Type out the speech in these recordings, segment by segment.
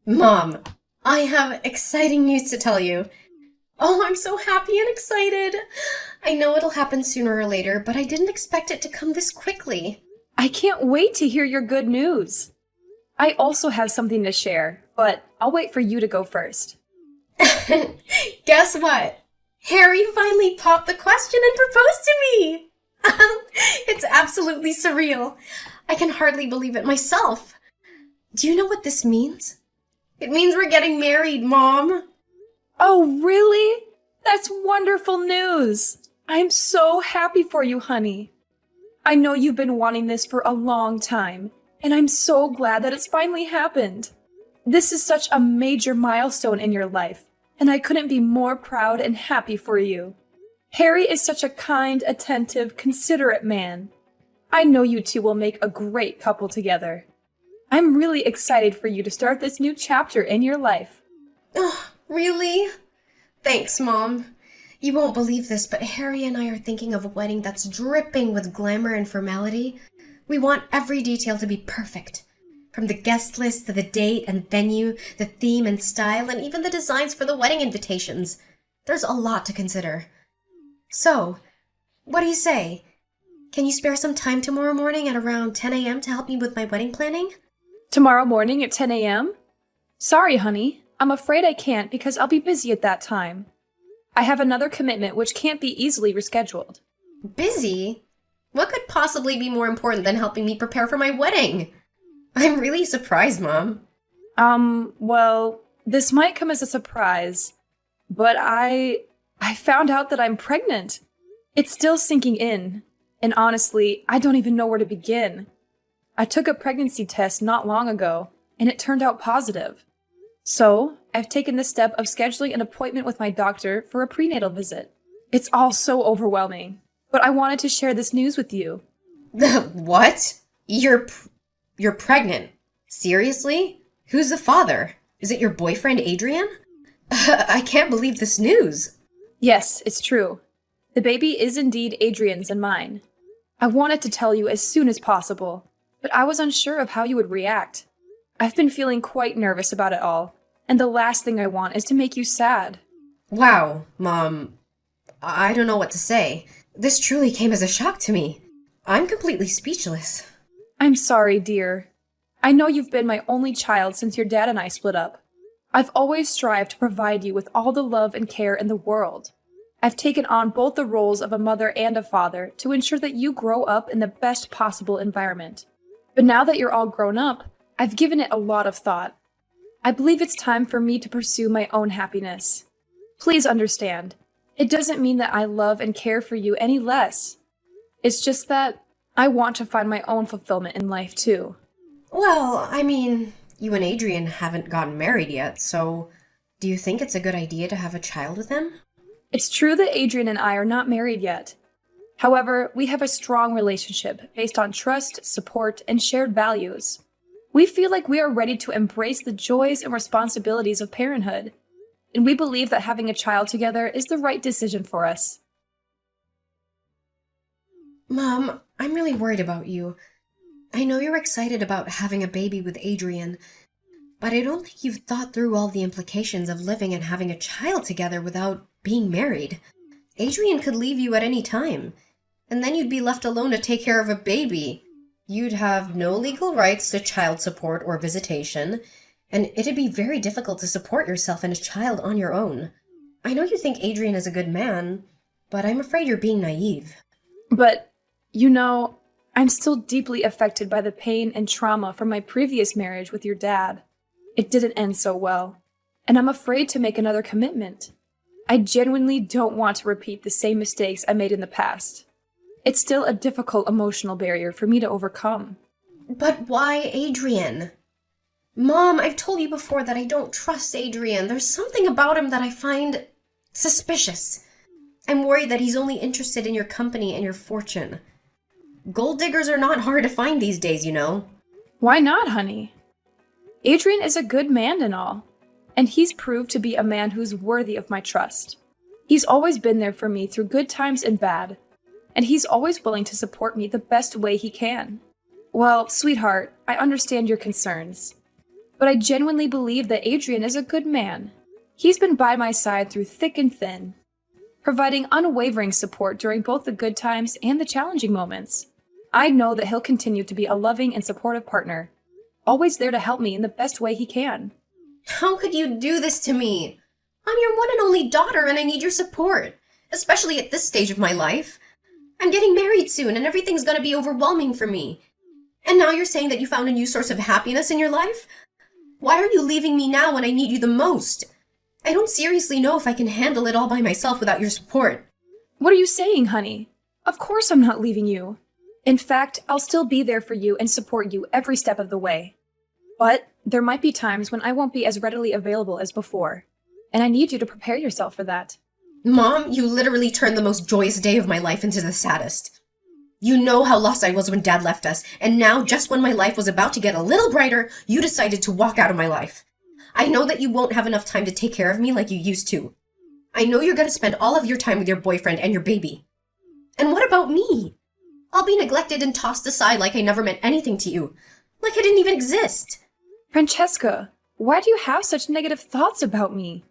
Mom, I have exciting news to tell you. Oh, I'm so happy and excited. I know it'll happen sooner or later, but I didn't expect it to come this quickly. I can't wait to hear your good news. I also have something to share, but I'll wait for you to go first. Guess what? Harry finally popped the question and proposed to me. It's absolutely surreal. I can hardly believe it myself. Do you know what this means? It means we're getting married, Mom. Oh, really? That's wonderful news. I'm so happy for you, honey. I know you've been wanting this for a long time, and I'm so glad that it's finally happened. This is such a major milestone in your life, and I couldn't be more proud and happy for you. Harry is such a kind, attentive, considerate man. I know you two will make a great couple together. I'm really excited for you to start this new chapter in your life. Oh, really? Thanks, Mom. You won't believe this, but Harry and I are thinking of a wedding that's dripping with glamour and formality. We want every detail to be perfect. From the guest list to the date and venue, the theme and style, and even the designs for the wedding invitations. There's a lot to consider. So, what do you say? Can you spare some time tomorrow morning at around 10 a.m. to help me with my wedding planning? Tomorrow morning at 10 a.m.? Sorry, honey. I'm afraid I can't because I'll be busy at that time. I have another commitment which can't be easily rescheduled. Busy? What could possibly be more important than helping me prepare for my wedding? I'm really surprised, Mom. Well, this might come as a surprise, but I found out that I'm pregnant. It's still sinking in, and honestly, I don't even know where to begin. I took a pregnancy test not long ago, and it turned out positive. So, I've taken the step of scheduling an appointment with my doctor for a prenatal visit. It's all so overwhelming, but I wanted to share this news with you. What? You're pregnant? Seriously? Who's the father? Is it your boyfriend, Adrian? I can't believe this news. Yes, it's true. The baby is indeed Adrian's and mine. I wanted to tell you as soon as possible, but I was unsure of how you would react. I've been feeling quite nervous about it all, and the last thing I want is to make you sad. Wow, Mom. I don't know what to say. This truly came as a shock to me. I'm completely speechless. I'm sorry, dear. I know you've been my only child since your dad and I split up. I've always strived to provide you with all the love and care in the world. I've taken on both the roles of a mother and a father to ensure that you grow up in the best possible environment. But now that you're all grown up, I've given it a lot of thought. I believe it's time for me to pursue my own happiness. Please understand, it doesn't mean that I love and care for you any less. It's just that I want to find my own fulfillment in life too. Well, I mean, you and Adrian haven't gotten married yet, so do you think it's a good idea to have a child with him? It's true that Adrian and I are not married yet. However, we have a strong relationship based on trust, support, and shared values. We feel like we are ready to embrace the joys and responsibilities of parenthood, and we believe that having a child together is the right decision for us. Mom, I'm really worried about you. I know you're excited about having a baby with Adrian, but I don't think you've thought through all the implications of living and having a child together without being married. Adrian could leave you at any time, and then you'd be left alone to take care of a baby. You'd have no legal rights to child support or visitation, and it'd be very difficult to support yourself and a child on your own. I know you think Adrian is a good man, but I'm afraid you're being naive. But, I'm still deeply affected by the pain and trauma from my previous marriage with your dad. It didn't end so well, and I'm afraid to make another commitment. I genuinely don't want to repeat the same mistakes I made in the past. It's still a difficult emotional barrier for me to overcome. But why Adrian? Mom, I've told you before that I don't trust Adrian. There's something about him that I find suspicious. I'm worried that he's only interested in your company and your fortune. Gold diggers are not hard to find these days, you know. Why not, honey? Adrian is a good man and all, and he's proved to be a man who's worthy of my trust. He's always been there for me through good times and bad, and he's always willing to support me the best way he can. Well, sweetheart, I understand your concerns, but I genuinely believe that Adrian is a good man. He's been by my side through thick and thin, providing unwavering support during both the good times and the challenging moments. I know that he'll continue to be a loving and supportive partner, always there to help me in the best way he can. How could you do this to me? I'm your one and only daughter and I need your support, especially at this stage of my life. I'm getting married soon and everything's gonna be overwhelming for me. And now you're saying that you found a new source of happiness in your life? Why are you leaving me now when I need you the most? I don't seriously know if I can handle it all by myself without your support. What are you saying, honey? Of course I'm not leaving you. In fact, I'll still be there for you and support you every step of the way. But there might be times when I won't be as readily available as before, and I need you to prepare yourself for that. Mom, you literally turned the most joyous day of my life into the saddest. You know how lost I was when Dad left us, and now, just when my life was about to get a little brighter, you decided to walk out of my life. I know that you won't have enough time to take care of me like you used to. I know you're gonna spend all of your time with your boyfriend and your baby. And what about me? I'll be neglected and tossed aside like I never meant anything to you. Like I didn't even exist. Francesca, why do you have such negative thoughts about me?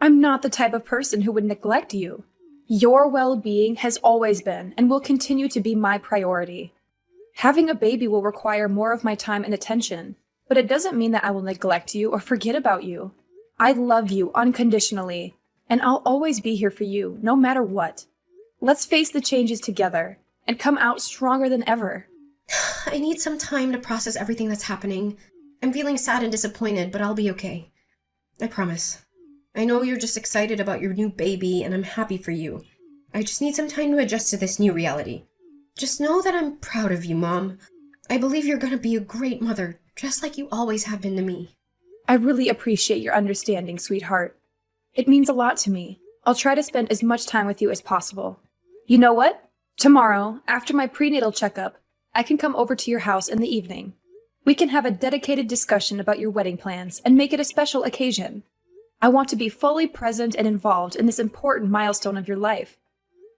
I'm not the type of person who would neglect you. Your well-being has always been and will continue to be my priority. Having a baby will require more of my time and attention, but it doesn't mean that I will neglect you or forget about you. I love you unconditionally, and I'll always be here for you, no matter what. Let's face the changes together and come out stronger than ever. I need some time to process everything that's happening. I'm feeling sad and disappointed, but I'll be okay. I promise. I know you're just excited about your new baby, and I'm happy for you. I just need some time to adjust to this new reality. Just know that I'm proud of you, Mom. I believe you're gonna be a great mother, just like you always have been to me. I really appreciate your understanding, sweetheart. It means a lot to me. I'll try to spend as much time with you as possible. You know what? Tomorrow, after my prenatal checkup, I can come over to your house in the evening. We can have a dedicated discussion about your wedding plans and make it a special occasion. I want to be fully present and involved in this important milestone of your life.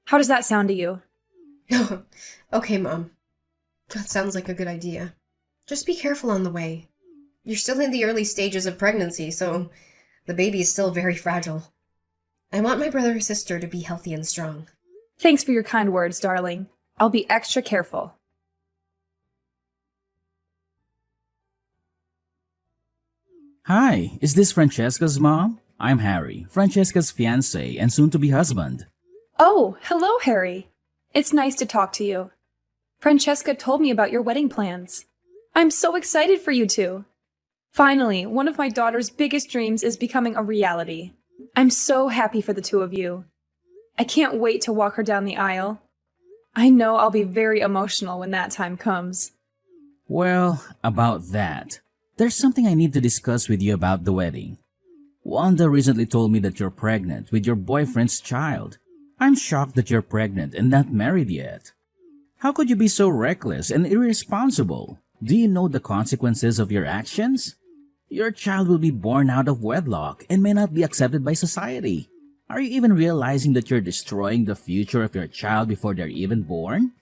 How does that sound to you? Okay, Mom. That sounds like a good idea. Just be careful on the way. You're still in the early stages of pregnancy, so the baby is still very fragile. I want my brother or sister to be healthy and strong. Thanks for your kind words, darling. I'll be extra careful. Hi, is this Francesca's mom? I'm Harry, Francesca's fiancé and soon-to-be husband. Oh, hello, Harry. It's nice to talk to you. Francesca told me about your wedding plans. I'm so excited for you two. Finally, one of my daughter's biggest dreams is becoming a reality. I'm so happy for the two of you. I can't wait to walk her down the aisle. I know I'll be very emotional when that time comes. Well, about that, there's something I need to discuss with you about the wedding. Wanda recently told me that you're pregnant with your boyfriend's child. I'm shocked that you're pregnant and not married yet. How could you be so reckless and irresponsible? Do you know the consequences of your actions? Your child will be born out of wedlock and may not be accepted by society. Are you even realizing that you're destroying the future of your child before they're even born?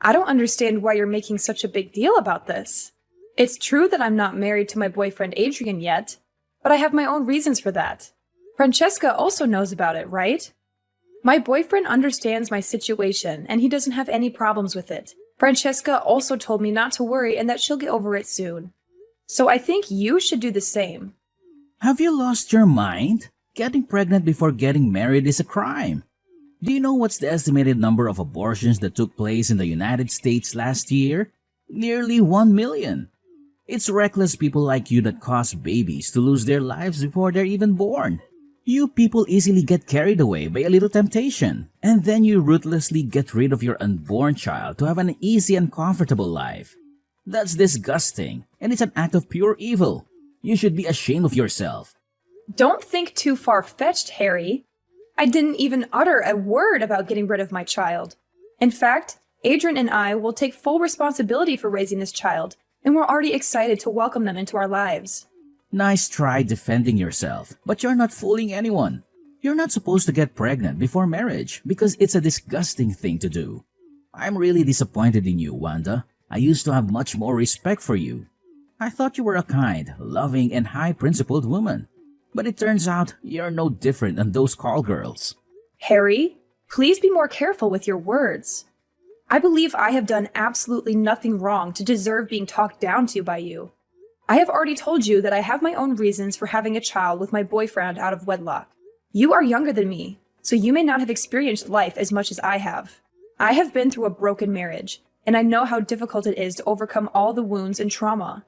I don't understand why you're making such a big deal about this. It's true that I'm not married to my boyfriend Adrian yet, but I have my own reasons for that. Francesca also knows about it, right? My boyfriend understands my situation, and he doesn't have any problems with it. Francesca also told me not to worry and that she'll get over it soon. So I think you should do the same. Have you lost your mind? Getting pregnant before getting married is a crime. Do you know what's the estimated number of abortions that took place in the United States last year? Nearly 1 million. It's reckless people like you that cause babies to lose their lives before they're even born. You people easily get carried away by a little temptation, and then you ruthlessly get rid of your unborn child to have an easy and comfortable life. That's disgusting, and it's an act of pure evil. You should be ashamed of yourself. Don't think too far-fetched, Harry. I didn't even utter a word about getting rid of my child. In fact, Adrian and I will take full responsibility for raising this child, and we're already excited to welcome them into our lives. Nice try defending yourself, but you're not fooling anyone. You're not supposed to get pregnant before marriage because it's a disgusting thing to do. I'm really disappointed in you, Wanda. I used to have much more respect for you. I thought you were a kind, loving, and high-principled woman. But it turns out you're no different than those call girls. Harry, please be more careful with your words. I believe I have done absolutely nothing wrong to deserve being talked down to by you. I have already told you that I have my own reasons for having a child with my boyfriend out of wedlock. You are younger than me, so you may not have experienced life as much as I have. I have been through a broken marriage, and I know how difficult it is to overcome all the wounds and trauma.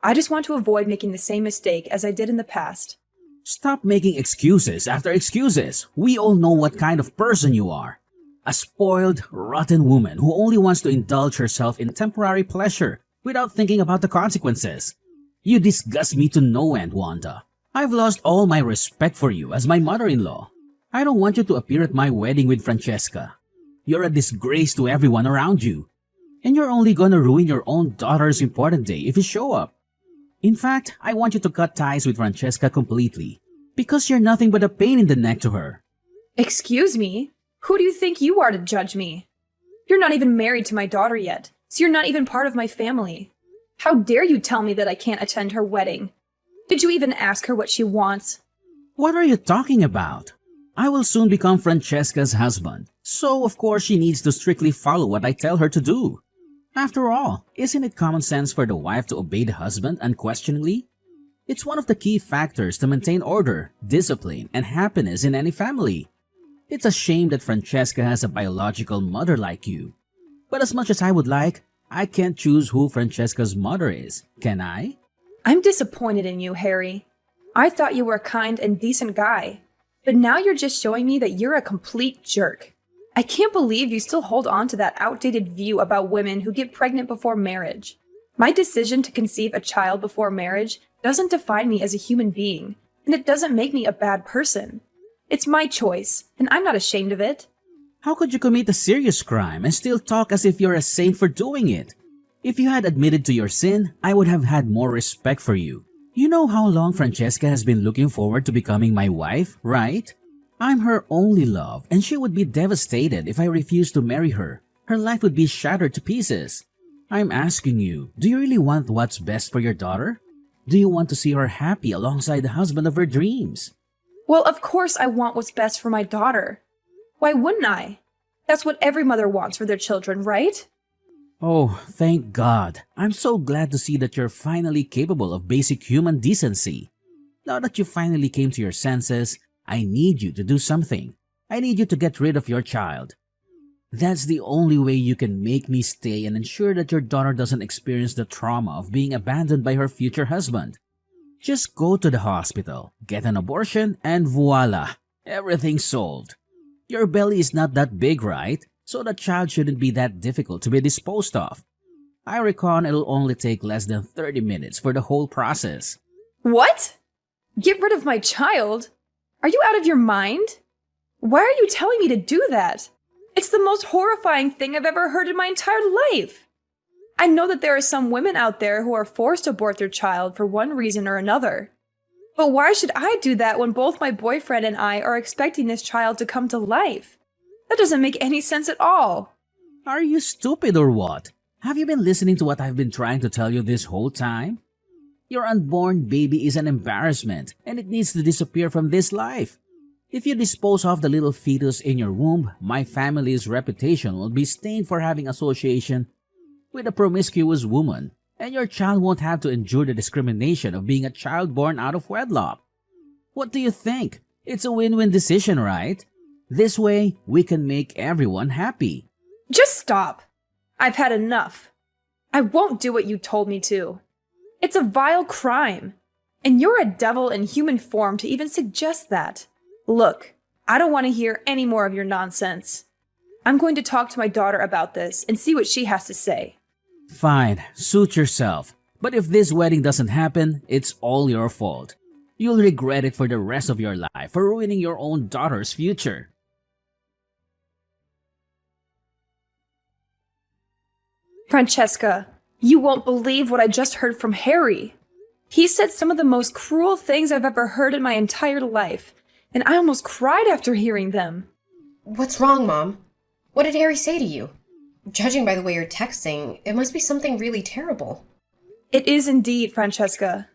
I just want to avoid making the same mistake as I did in the past. Stop making excuses after excuses. We all know what kind of person you are. A spoiled, rotten woman who only wants to indulge herself in temporary pleasure without thinking about the consequences. You disgust me to no end, Wanda. I've lost all my respect for you as my mother-in-law. I don't want you to appear at my wedding with Francesca. You're a disgrace to everyone around you. And you're only gonna ruin your own daughter's important day if you show up. In fact, I want you to cut ties with Francesca completely, because you're nothing but a pain in the neck to her. Excuse me? Who do you think you are to judge me? You're not even married to my daughter yet, so you're not even part of my family. How dare you tell me that I can't attend her wedding? Did you even ask her what she wants? What are you talking about? I will soon become Francesca's husband, so of course she needs to strictly follow what I tell her to do. After all, isn't it common sense for the wife to obey the husband unquestioningly? It's one of the key factors to maintain order, discipline, and happiness in any family. It's a shame that Francesca has a biological mother like you. But as much as I would like, I can't choose who Francesca's mother is, can I? I'm disappointed in you, Harry. I thought you were a kind and decent guy, but now you're just showing me that you're a complete jerk. I can't believe you still hold on to that outdated view about women who get pregnant before marriage. My decision to conceive a child before marriage doesn't define me as a human being, and it doesn't make me a bad person. It's my choice, and I'm not ashamed of it. How could you commit a serious crime and still talk as if you're a saint for doing it? If you had admitted to your sin, I would have had more respect for you. You know how long Francesca has been looking forward to becoming my wife, right? I'm her only love, and she would be devastated if I refused to marry her. Her life would be shattered to pieces. I'm asking you, do you really want what's best for your daughter? Do you want to see her happy alongside the husband of her dreams? Well, of course I want what's best for my daughter. Why wouldn't I? That's what every mother wants for their children, right? Oh, thank God. I'm so glad to see that you're finally capable of basic human decency. Now that you finally came to your senses, I need you to do something. I need you to get rid of your child. That's the only way you can make me stay and ensure that your daughter doesn't experience the trauma of being abandoned by her future husband. Just go to the hospital, get an abortion, and voila, everything's solved. Your belly is not that big, right? So the child shouldn't be that difficult to be disposed of. I reckon it'll only take less than 30 minutes for the whole process. What? Get rid of my child? Are you out of your mind? Why are you telling me to do that? It's the most horrifying thing I've ever heard in my entire life. I know that there are some women out there who are forced to abort their child for one reason or another. But why should I do that when both my boyfriend and I are expecting this child to come to life? That doesn't make any sense at all. Are you stupid or what? Have you been listening to what I've been trying to tell you this whole time? Your unborn baby is an embarrassment, and it needs to disappear from this life. If you dispose of the little fetus in your womb, my family's reputation will be stained for having association with a promiscuous woman, and your child won't have to endure the discrimination of being a child born out of wedlock. What do you think? It's a win-win decision, right? This way, we can make everyone happy. Just stop. I've had enough. I won't do what you told me to. It's a vile crime. And you're a devil in human form to even suggest that. Look, I don't want to hear any more of your nonsense. I'm going to talk to my daughter about this and see what she has to say. Fine, suit yourself. But if this wedding doesn't happen, it's all your fault. You'll regret it for the rest of your life for ruining your own daughter's future. Francesca, you won't believe what I just heard from Harry. He said some of the most cruel things I've ever heard in my entire life, and I almost cried after hearing them. What's wrong, Mom? What did Harry say to you? Judging by the way you're texting, it must be something really terrible. It is indeed, Francesca.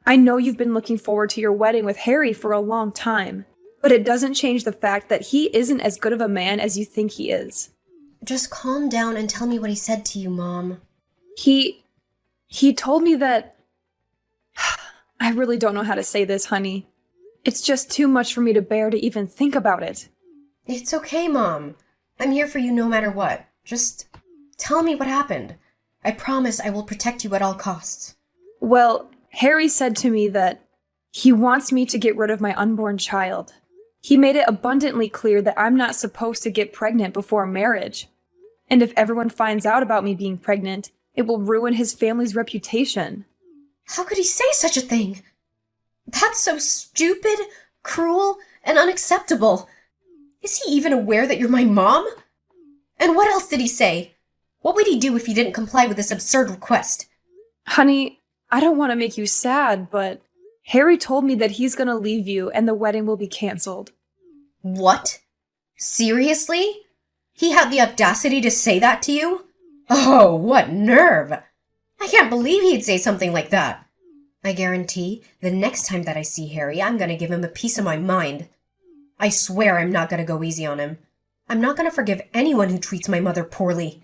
I know you've been looking forward to your wedding with Harry for a long time, but it doesn't change the fact that he isn't as good of a man as you think he is. Just calm down and tell me what he said to you, Mom. He told me that... I really don't know how to say this, honey. It's just too much for me to bear to even think about it. It's okay, Mom. I'm here for you no matter what. Just tell me what happened. I promise I will protect you at all costs. Well, Harry said to me that he wants me to get rid of my unborn child. He made it abundantly clear that I'm not supposed to get pregnant before marriage. And if everyone finds out about me being pregnant, it will ruin his family's reputation. How could he say such a thing? That's so stupid, cruel, and unacceptable. Is he even aware that you're my mom? And what else did he say? What would he do if you didn't comply with this absurd request? Honey, I don't want to make you sad, but Harry told me that he's going to leave you and the wedding will be canceled. What? Seriously? He had the audacity to say that to you? Oh, what nerve! I can't believe he'd say something like that. I guarantee the next time that I see Harry, I'm gonna give him a piece of my mind. I swear I'm not gonna go easy on him. I'm not gonna forgive anyone who treats my mother poorly.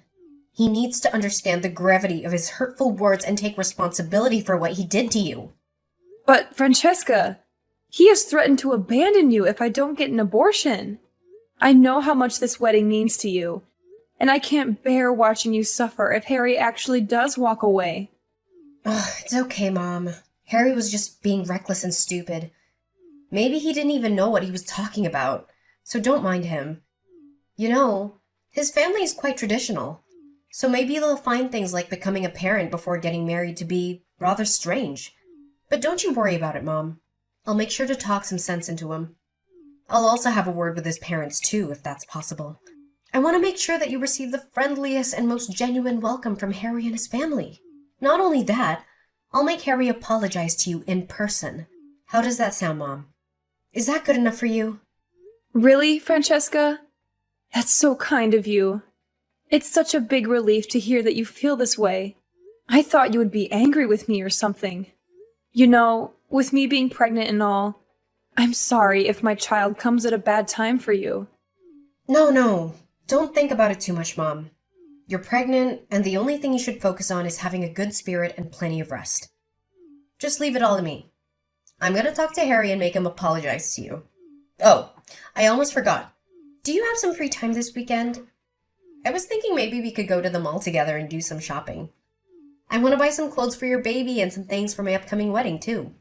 He needs to understand the gravity of his hurtful words and take responsibility for what he did to you. But, Francesca, he has threatened to abandon you if I don't get an abortion. I know how much this wedding means to you, and I can't bear watching you suffer if Harry actually does walk away. It's okay, Mom. Harry was just being reckless and stupid. Maybe he didn't even know what he was talking about, so don't mind him. You know, his family is quite traditional, so maybe they'll find things like becoming a parent before getting married to be rather strange. But don't you worry about it, Mom. I'll make sure to talk some sense into him. I'll also have a word with his parents, too, if that's possible. I want to make sure that you receive the friendliest and most genuine welcome from Harry and his family. Not only that, I'll make Harry apologize to you in person. How does that sound, Mom? Is that good enough for you? Really, Francesca? That's so kind of you. It's such a big relief to hear that you feel this way. I thought you would be angry with me or something. You know, with me being pregnant and all, I'm sorry if my child comes at a bad time for you. No. Don't think about it too much, Mom. You're pregnant, and the only thing you should focus on is having a good spirit and plenty of rest. Just leave it all to me. I'm gonna talk to Harry and make him apologize to you. Oh, I almost forgot. Do you have some free time this weekend? I was thinking maybe we could go to the mall together and do some shopping. I want to buy some clothes for your baby and some things for my upcoming wedding, too.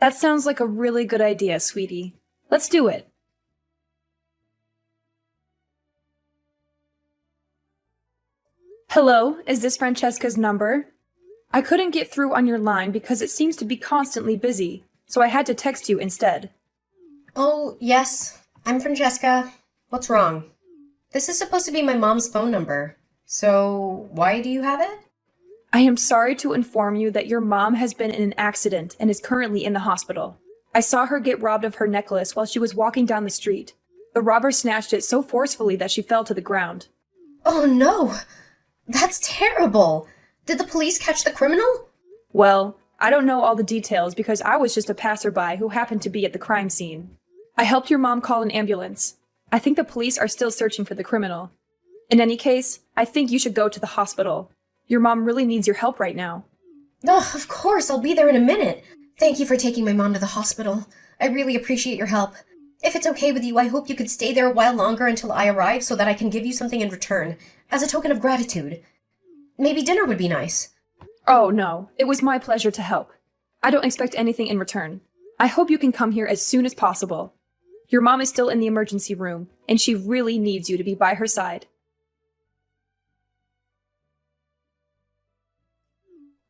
That sounds like a really good idea, sweetie. Let's do it. Hello, is this Francesca's number? I couldn't get through on your line because it seems to be constantly busy, so I had to text you instead. Oh, yes. I'm Francesca. What's wrong? This is supposed to be my mom's phone number. So, why do you have it? I am sorry to inform you that your mom has been in an accident and is currently in the hospital. I saw her get robbed of her necklace while she was walking down the street. The robber snatched it so forcefully that she fell to the ground. Oh, no! That's terrible! Did the police catch the criminal? Well, I don't know all the details because I was just a passerby who happened to be at the crime scene. I helped your mom call an ambulance. I think the police are still searching for the criminal. In any case, I think you should go to the hospital. Your mom really needs your help right now. Oh, of course, I'll be there in a minute. Thank you for taking my mom to the hospital. I really appreciate your help. If it's okay with you, I hope you could stay there a while longer until I arrive so that I can give you something in return, as a token of gratitude. Maybe dinner would be nice. Oh, no. It was my pleasure to help. I don't expect anything in return. I hope you can come here as soon as possible. Your mom is still in the emergency room, and she really needs you to be by her side.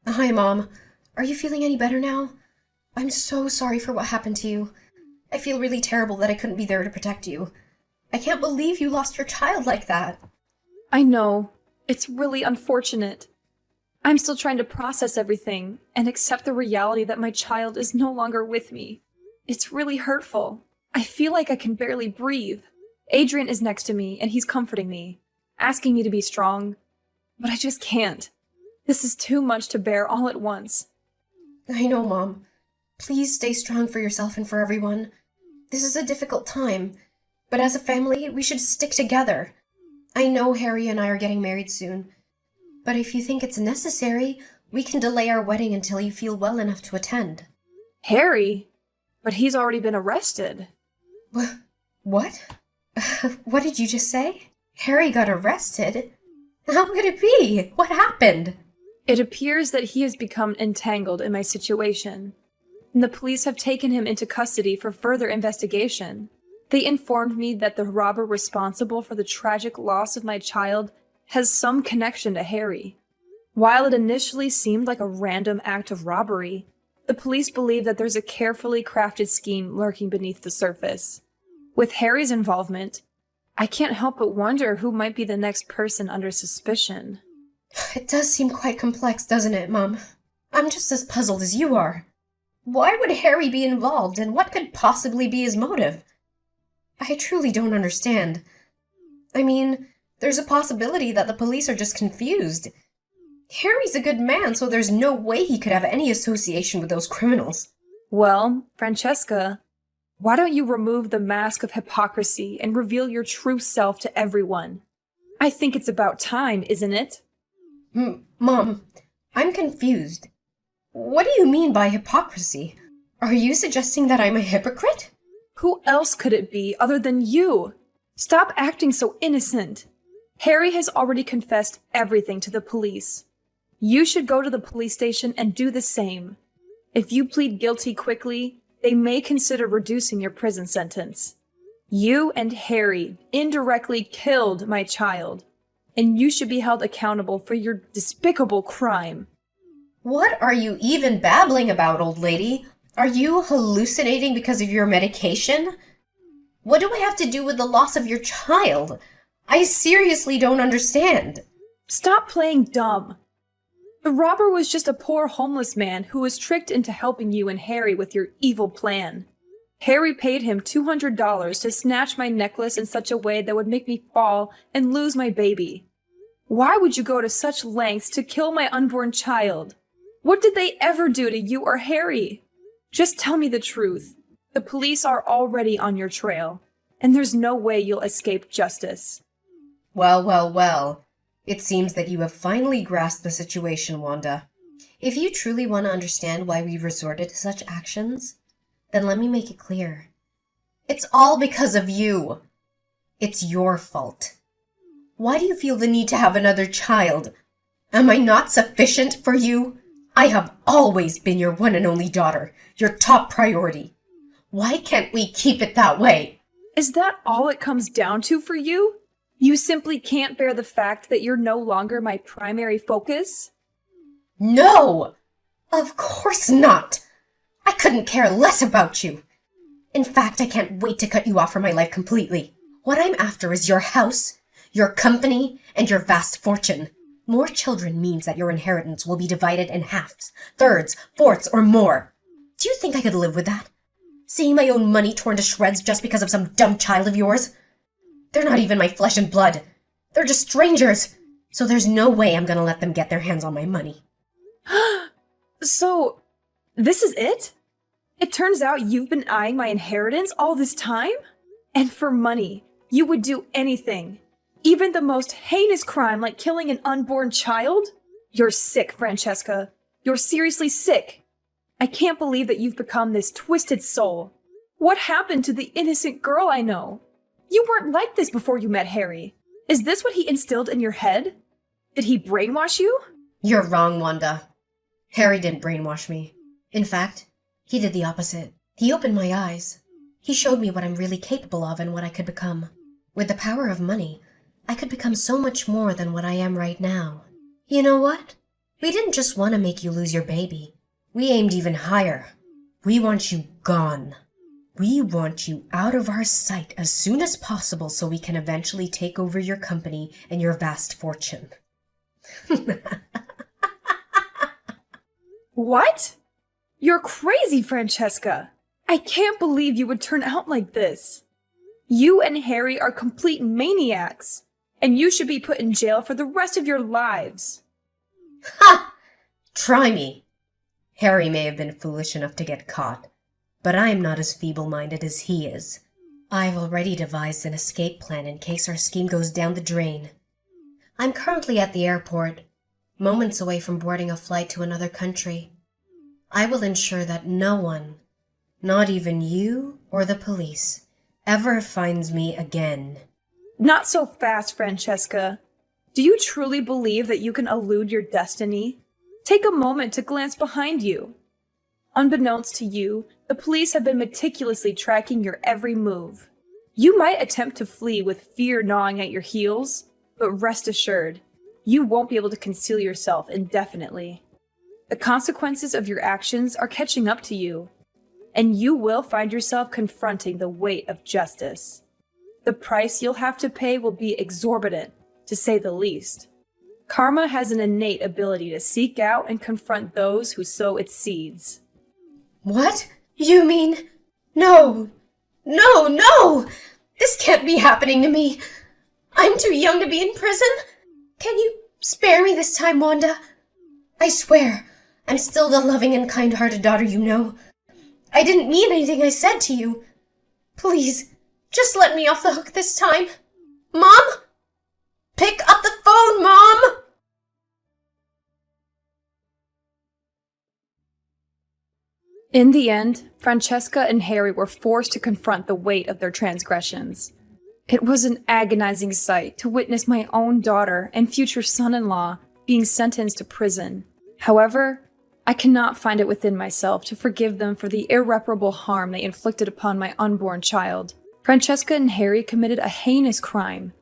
Hi, Mom. Are you feeling any better now? I'm so sorry for what happened to you. I feel really terrible that I couldn't be there to protect you. I can't believe you lost your child like that. I know. It's really unfortunate. I'm still trying to process everything and accept the reality that my child is no longer with me. It's really hurtful. I feel like I can barely breathe. Adrian is next to me and he's comforting me, asking me to be strong, but I just can't. This is too much to bear all at once. I know, Mom. Please stay strong for yourself and for everyone. This is a difficult time, but as a family, we should stick together. I know Harry and I are getting married soon, but if you think it's necessary, we can delay our wedding until you feel well enough to attend. Harry? But he's already been arrested. What? What did you just say? Harry got arrested? How could it be? What happened? It appears that he has become entangled in my situation, and the police have taken him into custody for further investigation. They informed me that the robber responsible for the tragic loss of my child has some connection to Harry. While it initially seemed like a random act of robbery, the police believe that there's a carefully crafted scheme lurking beneath the surface. With Harry's involvement, I can't help but wonder who might be the next person under suspicion. It does seem quite complex, doesn't it, Mom? I'm just as puzzled as you are. Why would Harry be involved, and what could possibly be his motive? I truly don't understand. I mean, there's a possibility that the police are just confused. Harry's a good man, so there's no way he could have any association with those criminals. Well, Francesca, why don't you remove the mask of hypocrisy and reveal your true self to everyone? I think it's about time, isn't it? Mom, I'm confused. What do you mean by hypocrisy? Are you suggesting that I'm a hypocrite? Who else could it be other than you? Stop acting so innocent. Harry has already confessed everything to the police. You should go to the police station and do the same. If you plead guilty quickly, they may consider reducing your prison sentence. You and Harry indirectly killed my child, and you should be held accountable for your despicable crime. What are you even babbling about, old lady? Are you hallucinating because of your medication? What do I have to do with the loss of your child? I seriously don't understand. Stop playing dumb. The robber was just a poor homeless man who was tricked into helping you and Harry with your evil plan. Harry paid him $200 to snatch my necklace in such a way that would make me fall and lose my baby. Why would you go to such lengths to kill my unborn child? What did they ever do to you or Harry? Just tell me the truth. The police are already on your trail, and there's no way you'll escape justice. Well. It seems that you have finally grasped the situation, Wanda. If you truly want to understand why we resorted to such actions, then let me make it clear. It's all because of you. It's your fault. Why do you feel the need to have another child? Am I not sufficient for you? I have always been your one and only daughter, your top priority. Why can't we keep it that way? Is that all it comes down to for you? You simply can't bear the fact that you're no longer my primary focus? No! Of course not! I couldn't care less about you. In fact, I can't wait to cut you off from my life completely. What I'm after is your house, your company, and your vast fortune. More children means that your inheritance will be divided in halves, thirds, fourths, or more. Do you think I could live with that? Seeing my own money torn to shreds just because of some dumb child of yours? They're not even my flesh and blood. They're just strangers. So there's no way I'm gonna let them get their hands on my money. So, this is it? It turns out you've been eyeing my inheritance all this time? And for money, you would do anything. Even the most heinous crime like killing an unborn child? You're sick, Francesca. You're seriously sick. I can't believe that you've become this twisted soul. What happened to the innocent girl I know? You weren't like this before you met Harry. Is this what he instilled in your head? Did he brainwash you? You're wrong, Wanda. Harry didn't brainwash me. In fact, he did the opposite. He opened my eyes. He showed me what I'm really capable of and what I could become. With the power of money, I could become so much more than what I am right now. You know what? We didn't just want to make you lose your baby. We aimed even higher. We want you gone. We want you out of our sight as soon as possible so we can eventually take over your company and your vast fortune. What? You're crazy, Francesca. I can't believe you would turn out like this. You and Harry are complete maniacs, and you should be put in jail for the rest of your lives. Ha! Try me. Harry may have been foolish enough to get caught, but I am not as feeble-minded as he is. I've already devised an escape plan in case our scheme goes down the drain. I'm currently at the airport, moments away from boarding a flight to another country. I will ensure that no one, not even you or the police, ever finds me again. Not so fast, Francesca. Do you truly believe that you can elude your destiny? Take a moment to glance behind you. Unbeknownst to you, the police have been meticulously tracking your every move. You might attempt to flee with fear gnawing at your heels, but rest assured, you won't be able to conceal yourself indefinitely. The consequences of your actions are catching up to you, and you will find yourself confronting the weight of justice. The price you'll have to pay will be exorbitant, to say the least. Karma has an innate ability to seek out and confront those who sow its seeds. What? You mean... No! No, no! This can't be happening to me! I'm too young to be in prison! Can you spare me this time, Wanda? I swear, I'm still the loving and kind-hearted daughter you know. I didn't mean anything I said to you. Please, just let me off the hook this time. Mom? Pick up the phone, Mom! In the end, Francesca and Harry were forced to confront the weight of their transgressions. It was an agonizing sight to witness my own daughter and future son-in-law being sentenced to prison. However, I cannot find it within myself to forgive them for the irreparable harm they inflicted upon my unborn child. Francesca and Harry committed a heinous crime.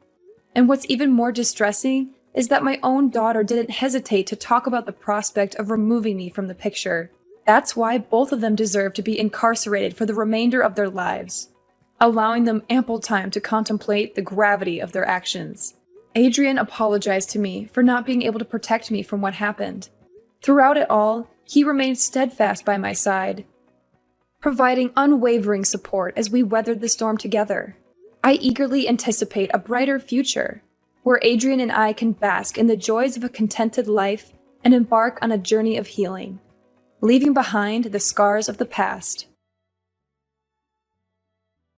And what's even more distressing is that my own daughter didn't hesitate to talk about the prospect of removing me from the picture. That's why both of them deserve to be incarcerated for the remainder of their lives, allowing them ample time to contemplate the gravity of their actions. Adrian apologized to me for not being able to protect me from what happened. Throughout it all, he remained steadfast by my side, providing unwavering support as we weathered the storm together. I eagerly anticipate a brighter future, where Adrian and I can bask in the joys of a contented life and embark on a journey of healing, leaving behind the scars of the past.